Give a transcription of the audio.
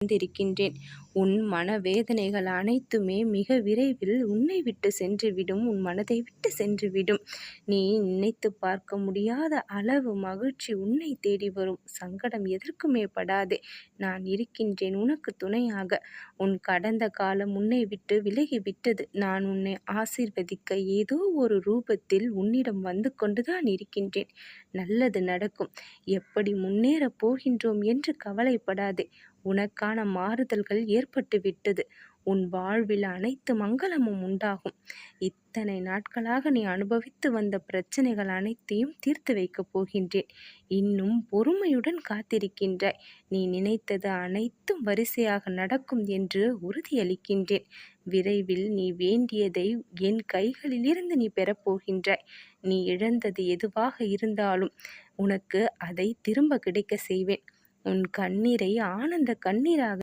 வந்திருக்கின்றேன். உன் மனவேதனைகள் அனைத்துமே மிக விரைவில் உன்னை விட்டு சென்றுவிடும். உன் மனதை விட்டு சென்றுவிடும். நீ நினைத்துப் பார்க்க முடியாத அளவு மகிழ்ச்சி உன்னை தேடி வரும். சங்கடம் எதற்குமே படாதே. நான் இருக்கின்றேன் உனக்கு துணையாக. உன் கடந்த காலம் உன்னை விட்டு விலகிவிட்டது. நான் உன்னை ஆசீர்வதிக்க ஏதோ ஒரு ரூபத்தில் உன்னிடம் வந்து கொண்டுதான் இருக்கின்றேன். நல்லது நடக்கும். எப்படி முன்னேறப் போகின்றோம் என்று கவலைப்படாதே. உனக்கான மாறுதல்கள் ஏற்பட்டுவிட்டது. உன் வாழ்வில் அனைத்து மங்களமும் உண்டாகும். இத்தனை நாட்களாக நீ அனுபவித்து வந்த பிரச்சனைகள் அனைத்தையும் தீர்த்து வைக்கப் போகின்றேன். இன்னும் பொறுமையுடன் காத்திருக்கின்றாய். நீ நினைத்தது அனைத்தும் வரிசையாக நடக்கும் என்று உறுதியளிக்கின்றேன். விரைவில் நீ வேண்டியதை என் கைகளிலிருந்து நீ பெறப்போகின்றாய். நீ இழந்தது எதுவாக இருந்தாலும் உனக்கு அதை திரும்ப கிடைக்க செய்வேன். உன் கண்ணீரை ஆனந்த கண்ணீராக